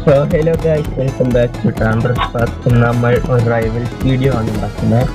So hello guys, welcome back to Transfer Path. നമ്മൾ ഒരു rivals video ആണ് ഉണ്ടാക്കുന്നത്.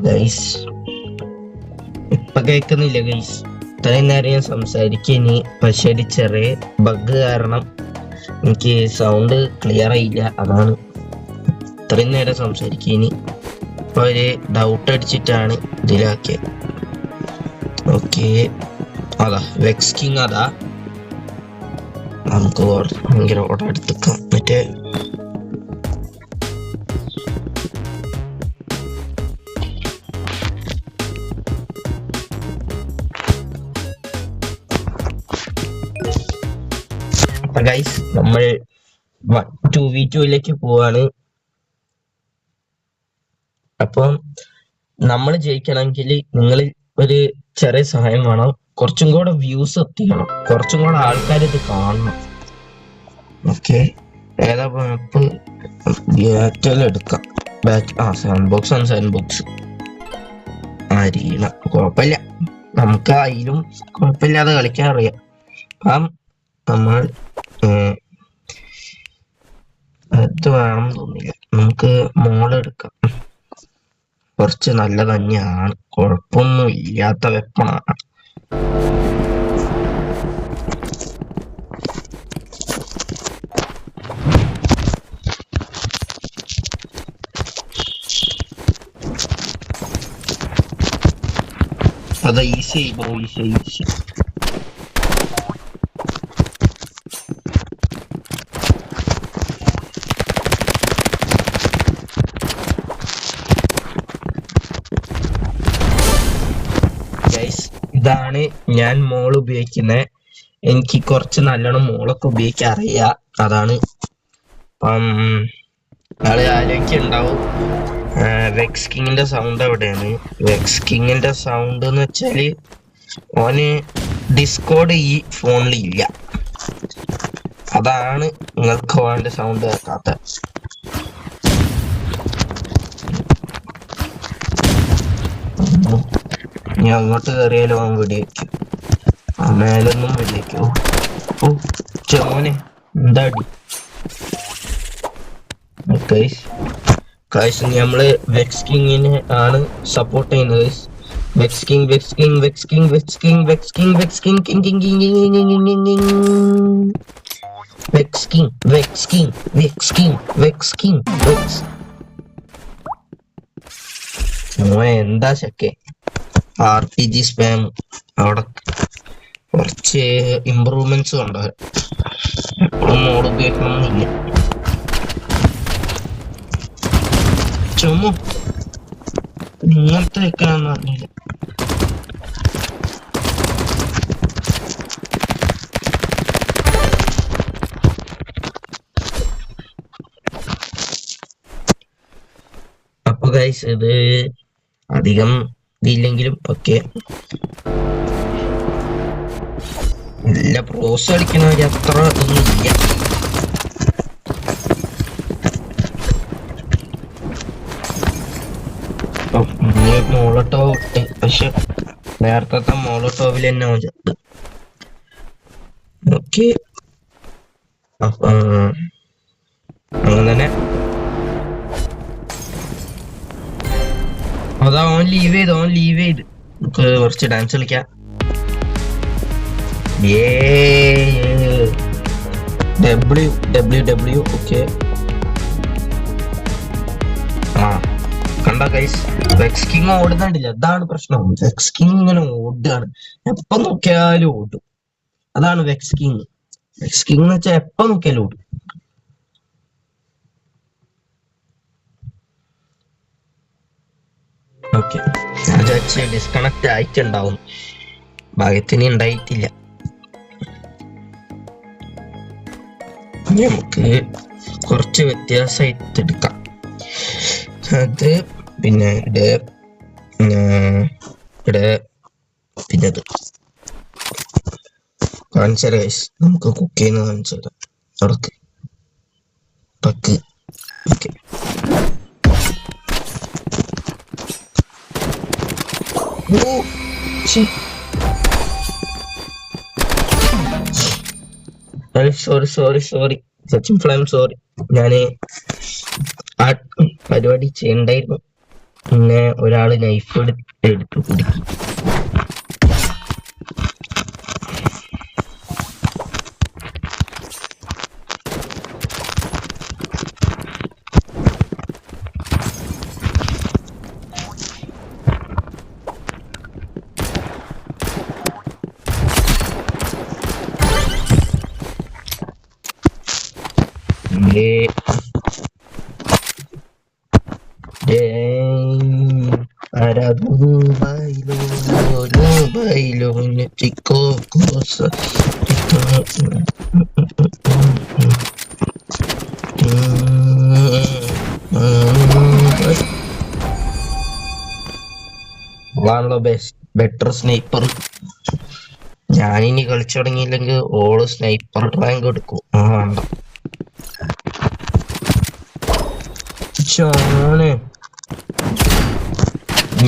ഗൈസ് ഇപ്പൊ കേൾക്കുന്നില്ല ഗൈസ്. ഇത്രയും നേരം ഞാൻ സംസാരിക്കനി, പക്ഷെ ഒരു ചെറിയ ബഗ് കാരണം എനിക്ക് സൗണ്ട് ക്ലിയർ ആയില്ല. അതാണ് ഇത്രയും നേരം സംസാരിക്കനി. ഇപ്പൊ ഒരു ഡൗട്ട് അടിച്ചിട്ടാണ് ഇതിലാക്കിയത്. ഓക്കെ, അതാ വെക്സ് കിങ്. അതാ നമുക്ക് ഭയങ്കര ഓർഡർ എടുത്തേക്കാം. മറ്റേ ഗൈസ് നമ്മൾ 2v2ലേക്ക് പോവാണ്. അപ്പം നമ്മൾ ജയിക്കണമെങ്കിൽ നിങ്ങൾ ഒരു ചെറിയ സഹായം വേണം. കുറച്ചും കൂടെ വ്യൂസ് എത്തിക്കണം, കുറച്ചും കൂടെ ആൾക്കാർ ഇത് കാണണം. ഓക്കെ, ഏതാ മാപ്പ്? എടുക്കാം. സാൻഡ് ബോക്സ് ആണ്. സാൻഡ് ബോക്സ് അരിയണം, കുഴപ്പമില്ല. നമുക്ക് അതിലും കുഴപ്പമില്ലാതെ കളിക്കാൻ അറിയാം. അപ്പം നമ്മൾ അത് വേണം തോന്നില്ല. നമുക്ക് മോളെടുക്കാം. കുറച്ച് നല്ല തന്നെയാണ്, കുഴപ്പമൊന്നും ഇല്ലാത്ത വെപ്പണാണ്. അത് ഈസി ഈസി. ഇതാണ് ഞാൻ മോൾ ഉപയോഗിക്കുന്നത്. എനിക്ക് കുറച്ച് നല്ലോണം മോളൊക്കെ ഉപയോഗിക്കാൻ അറിയാം. അതാണ് അപ്പം നാളെ ആലോചിക്കുന്നുണ്ടാവും വെക്സ് കിങ്ങിന്റെ സൗണ്ട് എവിടെയാണ്. വെക്സ് കിങ്ങിന്റെ സൗണ്ട് എന്ന് വെച്ചാല് ഓന് ഡിസ്കോഡ് ഈ ഫോണിൽ ഇല്ല. അതാണ് നിങ്ങൾക്ക് ഓന്റെ സൗണ്ട് കേൾക്കാത്ത. ഞാൻ അങ്ങോട്ട് കയറിയാലോ അവൻ വെടിവെക്കും, മേലൊന്നും വെടിവെക്കോ. ഓ ചോനെ എന്താടി കാശ്. നമ്മള് വെക്സ് കിങ്ങിനെ ആണ് സപ്പോർട്ട് ചെയ്യുന്നത്. Vex King Vex King Vex King Vex King Vex King Vex King King King Vex King Vex King Vex King Vex King Vex. എന്താ ചക്കെ RPG സ്പാം. അവിടെ കുറച്ച് ഇമ്പ്രൂവ്മെന്റ്സ് ഉണ്ട്. എപ്പോഴും മോഡ് ഉപയോഗിക്കണമെന്നില്ല. ചുമ ഇങ്ങനത്തെ വെക്കാന്ന് പറഞ്ഞില്ല. അപ്പൊ ഗൈസ് ഇത് അധികം ഇല്ലെങ്കിലും ഓക്കെ. നല്ല പ്രോസ് കളിക്കണവര് അത്ര ഒന്നും ഇല്ല. മോളോട്ടോവ് ഇട്ട്, പക്ഷെ നേരത്തെ മോളോട്ടോവിൽ തന്നെ ചത്ത്. ഓക്കെ, അപ്പൊ അങ്ങനെ അതാ ഓൻ ലീവ് ചെയ്ത് നമുക്ക് കുറച്ച് ഡാൻസ് കളിക്കാം. W okay. ആ കണ്ട ഗൈസ്, വെക്സ് കിങ് ഓടുന്നുണ്ടില്ല. അതാണ് പ്രശ്നം. വെക്സ് കിങ് ഇങ്ങനെ ഓടുകയാണ്, എപ്പം നോക്കിയാലും ഓടും. അതാണ് വെക്സ് കിങ് എന്ന് വെച്ചാൽ എപ്പം നോക്കിയാലും ഓടും. ഓക്കെ, ഞാൻ വിചാരിച്ച് ഡിസ്കണക്ട് ആയിട്ടുണ്ടാവും, ഭാഗ്യത്തിന് ഉണ്ടായിട്ടില്ല. നമുക്ക് കുറച്ച് വ്യത്യാസമായിട്ട് എടുക്കാം. അത് പിന്നെ ഇവിടെ പിന്നെ അത് കാണിച്ചു തരാം. നമുക്ക് കുക്ക് ചെയ്യുന്ന കാണിച്ചു തരാം. അടക്ക് പക്ക് okay. Sorry Sachin Flame, sorry. ഞാന് ആ പരിപാടി ചെയ്യണ്ടായിരുന്നു. പിന്നെ ഒരാള് നൈഫ് എടുത്ത് കുടുക്കി. Better sniper. ഞാനിനി കളിച്ചു തുടങ്ങിയില്ലെങ്കിൽ ഓള് സ്നൈപ്പർ റാങ്ക് എടുക്കും. വേണ്ട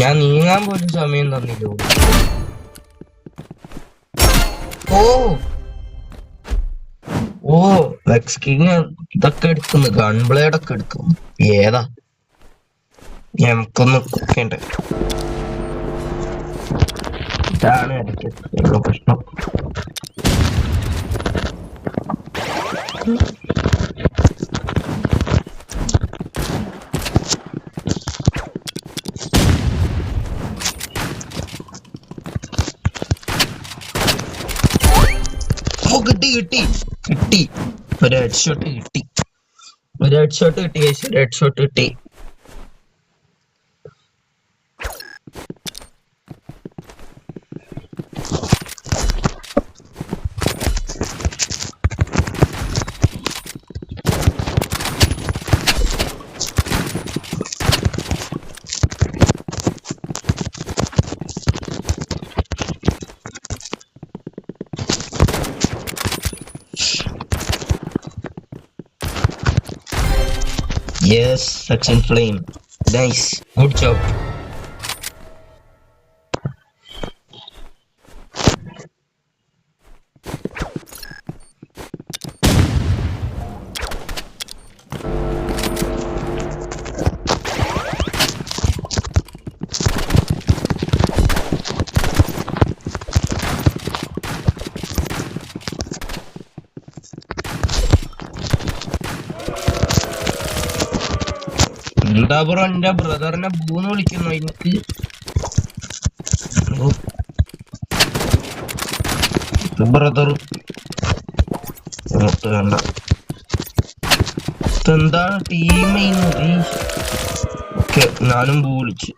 ഞാൻ നീങ്ങാൻ പോലും സമയം തന്നില്ലോ. ഓ വെക്സ് കിങ് ഇതൊക്കെ എടുക്കുന്നു, ഗൺബ്ലേഡ് ഒക്കെ എടുക്കുന്നു. ഏതാ നമുക്കൊന്ന് കുക്കേണ്ട. ഇതാണ് എനിക്ക് പ്രശ്നം. കിട്ടി ഒരു ഹെഡ് ഷോട്ട് കിട്ടി. Yes, Sachin Flame. Nice. Good job. എന്താ ബ്രോ, എന്റെ ബ്രദറിനെ ബൂന്ന് വിളിക്കുന്നു. എനിക്ക് ബ്രദർ വേണ്ട. എന്താണ് ടീം ഓക്കെ, ഞാനും ബൂ വിളിച്ചു.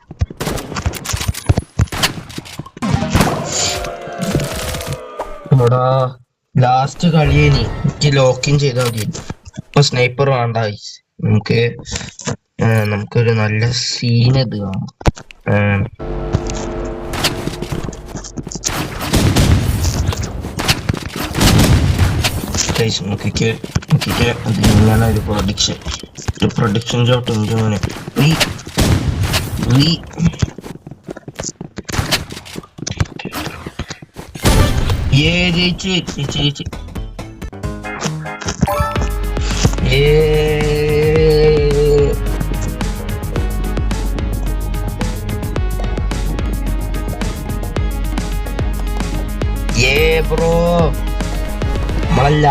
ഇവിടെ ലാസ്റ്റ് കളിയേനി, എനിക്ക് ലോക്കിൻ ചെയ്താൽ മതി. ഇപ്പൊ സ്നൈപ്പർ വേണ്ട. നമുക്കൊരു നല്ല സീൻ ഇത് കാണാം. നോക്കിക്ക് അതിങ്ങനെ ഒരു പ്രൊഡിക്ഷൻ ഷോട്ട് ഉണ്ട്. മോനെ ജയിച്ച് ബ്രോ. നമ്മളല്ല.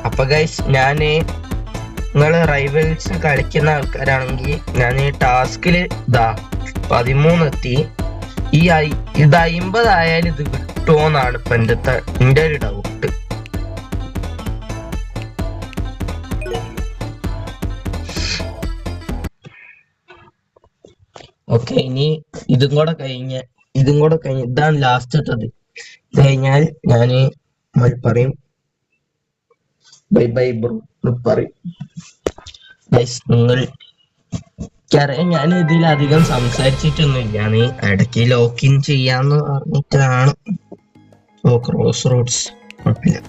അപ്പൊ ഗൈസ് ഞാന് നിങ്ങള് റൈവൽസ് കളിക്കുന്ന ആൾക്കാരാണെങ്കിൽ ഞാൻ ടാസ്കില് 13 എത്തി. ഇത് 50 ആയാലും ഇത് കിട്ടുമോന്നാണ് ഇപ്പൊ എന്റെ ഒരു ഡൗട്ട്. ഓക്കെ, ഇനി ഇതും കൂടെ കഴിഞ്ഞ് ഇതാണ് ലാസ്റ്റ് ഇട്ടത്. ഇത് കഴിഞ്ഞാൽ ഞാന് പറയും ബൈ ബ്രോ പറയും. നിങ്ങൾ ഞാൻ ഇതിലധികം സംസാരിച്ചിട്ടൊന്നുമില്ല. നീ ഇടയ്ക്ക് ലോക്കിൻ ചെയ്യാന്ന് പറഞ്ഞിട്ടാണ്. ക്രോസ് റോഡ്സ് കുഴപ്പമില്ല.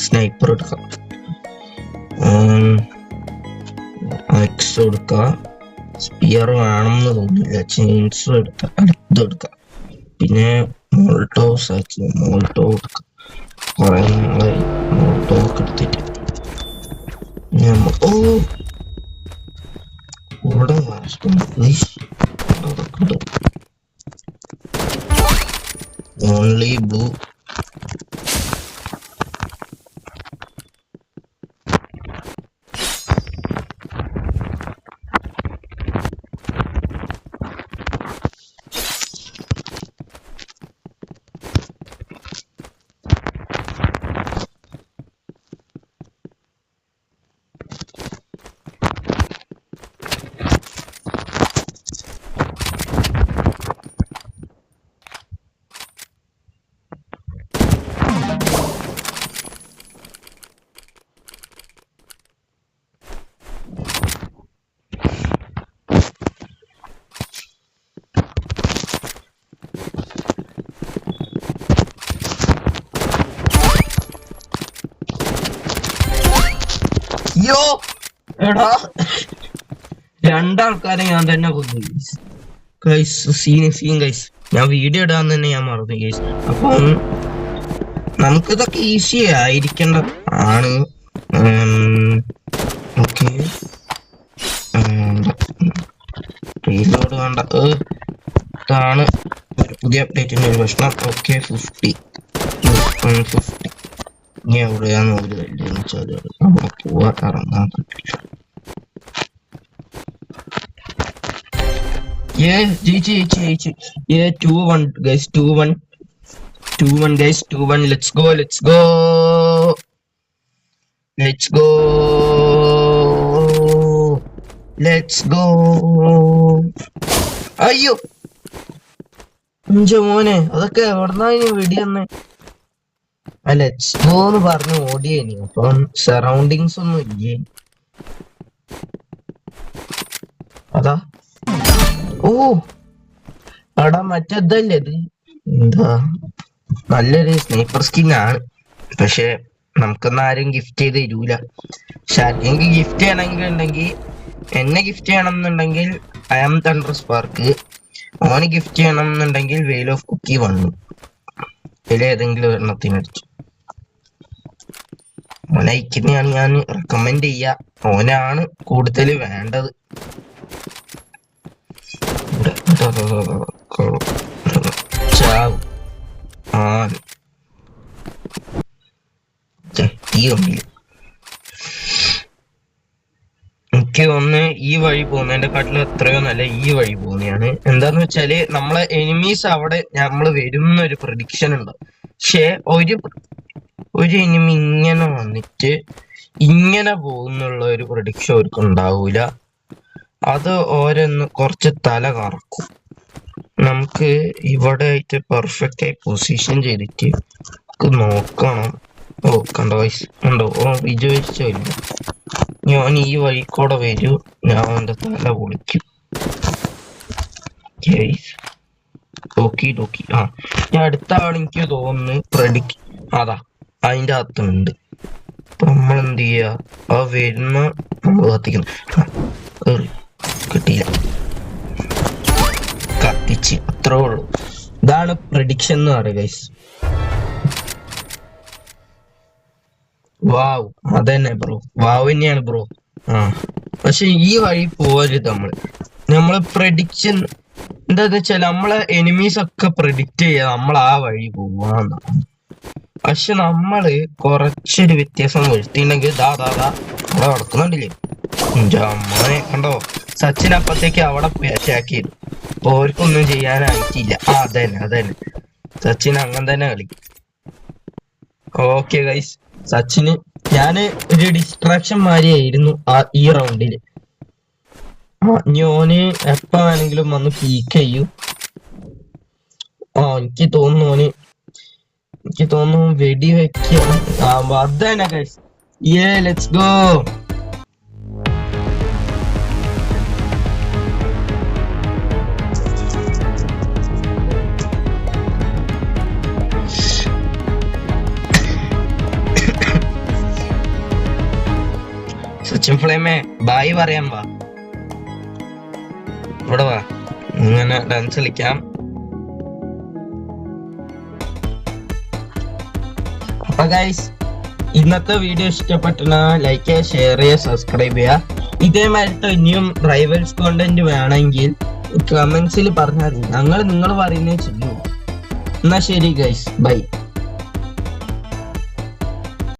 സ്നൈപ്പർ എടുക്കാം, എക്സ് എടുക്കാം. സ്പിയർ വേണമെന്ന് തോന്നില്ല. ചെയിൻസ് എടുക്കാം. പിന്നെ മോൾട്ടോസ് എടുക്കാം. കുറെ നാളായി മോൾട്ടോക്ക് എടുത്തിട്ട്. Only blue. യോ എടാ, രണ്ടാൾക്കാരെ ഞാൻ തന്നെ കൊന്നു ഗൈസ്. Scene guys. ഞാൻ വീഡിയോ ഇടാന്ന് തന്നെ ഞാൻ മറന്നു ഗൈസ്. അപ്പം നമുക്കിതൊക്കെ ഈസി ആയിരിക്കേണ്ട ആണ്. ഓക്കെ, റീലോഡ് വേണ്ട. ഇതാണ് ഒരു പുതിയ അപ്ഡേറ്റിന്റെ ഒരു പ്രശ്നം. ഓക്കെ, 50 ഇനി എവിടെയാന്ന് ഒരു വലിയ വെച്ചാൽ അവിടെ പോവാ ഇറങ്ങാൻ പറ്റില്ല. ജയിച്ച് 2-1 ഗൈസ്. 2-1 ഗൈസ്. 2-1. Let's go. അയ്യോ മോനെ, അതൊക്കെ എവിടുന്നാ വെടിയെന്ന്. ലെറ്റ്സ് ഗോ എന്ന് പറഞ്ഞു ഓടിയേനി. അപ്പം സറൗണ്ടിങ്സ് ഒന്നും ഇല്ലേ. അതാ എടാ മറ്റേതല്ലേ ഇത്. എന്താ നല്ലൊരു സ്നൈപ്പർ സ്കിൻ ആണ്. പക്ഷെ നമുക്കൊന്നും ആരും ഗിഫ്റ്റ് ചെയ്ത് തരൂല. പക്ഷെ ആരെങ്കിൽ ഗിഫ്റ്റ് ചെയ്യണമെങ്കിൽ എന്നെ ഗിഫ്റ്റ് ചെയ്യണം എന്നുണ്ടെങ്കിൽ ഐ ആം തണ്ടർ സ്പാർക്ക്. ഓന് ഗിഫ്റ്റ് ചെയ്യണം എന്നുണ്ടെങ്കിൽ വെയിൽ ഓഫ് കുക്കി വന്നു. ഇതിലേതെങ്കിലും ഒരെണ്ണത്തിനടിച്ചു. ഓനെ അയക്കുന്നതാണ് ഞാൻ റെക്കമെൻഡ് ചെയ്യാ. ഓനാണ് കൂടുതൽ വേണ്ടത്. എനിക്ക് ഒന്ന് ഈ വഴി പോകുന്നതിന്റെ കാട്ടിലും എത്രയോ നല്ല ഈ വഴി പോകുന്നതാണ്. എന്താന്ന് വെച്ചാല് നമ്മളെ എനിമീസ് അവിടെ നമ്മള് വരുന്ന ഒരു പ്രഡിക്ഷൻ ഉണ്ട്. പക്ഷെ ഒരു എനിമി ഇങ്ങനെ വന്നിട്ട് ഇങ്ങനെ പോകുന്നുള്ള ഒരു പ്രഡിക്ഷൻ അവർക്ക് ഉണ്ടാവൂല. അത് ഓരോന്ന് കുറച്ച് തല കറക്കും. നമുക്ക് ഇവിടെ ആയിട്ട് പെർഫെക്റ്റ് ആയി പൊസിഷൻ ചെയ്തിട്ട് നോക്കണം. കണ്ടോ വയസ്സ് ഉണ്ടോ? വിജയിച്ചില്ല. ഞാൻ ഈ വഴിക്കൂടെ വരൂ, ഞാൻ എന്റെ തല പൊളിക്കും. ഞാൻ അടുത്ത ആൾ എനിക്ക് തോന്നുന്നു അതാ അതിന്റെ അകത്തുണ്ട്. അപ്പൊ നമ്മളെന്ത് ചെയ്യാ, ആ വരുന്ന നമ്മൾ കത്തിക്കുന്നു. കിട്ടിയില്ല, കത്തിച്ച്. അത്രേ ഉള്ളൂ. ഇതാണ് പ്രഡിക്ഷൻ എന്ന് പറയുക ഗൈസ്. വാവ് അതന്നെ ബ്രോ, വാവ് തന്നെയാണ് ബ്രോ. ആ പക്ഷെ ഈ വഴി പോരുത് നമ്മള് പ്രഡിക്ഷൻ എന്താന്ന് വെച്ചാൽ നമ്മളെ എനിമീസ് ഒക്കെ പ്രഡിക്റ്റ് ചെയ്യാ നമ്മൾ ആ വഴി പോവാന്ന. പക്ഷെ നമ്മള് കുറച്ചൊരു വ്യത്യാസം വരുത്തിണ്ടെങ്കിൽ അവിടെ നടക്കുന്നുണ്ടില്ലേ മോനെ കണ്ടോ, സച്ചിൻ അപ്പത്തേക്ക് അവിടെ അറ്റാക്കിയിരുന്നു. അപ്പൊ അവർക്കൊന്നും ചെയ്യാനായിട്ടില്ല. അതന്നെ സച്ചിൻ അങ്ങനെ തന്നെ കളി. ഓക്കെ ഗൈസ്, സച്ചിന് ഞാന് ഒരു ഡിസ്ട്രാക്ഷൻ മാതിരിയായിരുന്നു ഈ റൗണ്ടില്. ഓന് എപ്പ വേണമെങ്കിലും വന്ന് പീക്ക് ചെയ്യും. എനിക്ക് തോന്നുന്നു വെടി വെക്കാം. അതന്നെ ഗൈസ്, ലെറ്റ്സ് ഗോ. സച്ചിൻ ഫ്ലെയിമേ ബായ് പറയാൻ വാ, ഇവിടെ വാ, ഇങ്ങനെ ഡാൻസ് കളിക്കാം. അപ്പൊ ഗൈസ്, ഇന്നത്തെ വീഡിയോ ഇഷ്ടപ്പെട്ട ലൈക്ക് ചെയ്യുക, ഷെയർ ചെയ്യുക, സബ്സ്ക്രൈബ് ചെയ്യുക. ഇതേമാതിരത്തെ ഇനിയും റൈവൽസ് കോണ്ടന്റ് വേണമെങ്കിൽ കമന്റ്സിൽ പറഞ്ഞാൽ മതി, നിങ്ങൾ പറയുന്നേ ചെയ്യൂ. എന്നാ ശരി ഗൈസ്, ബൈ.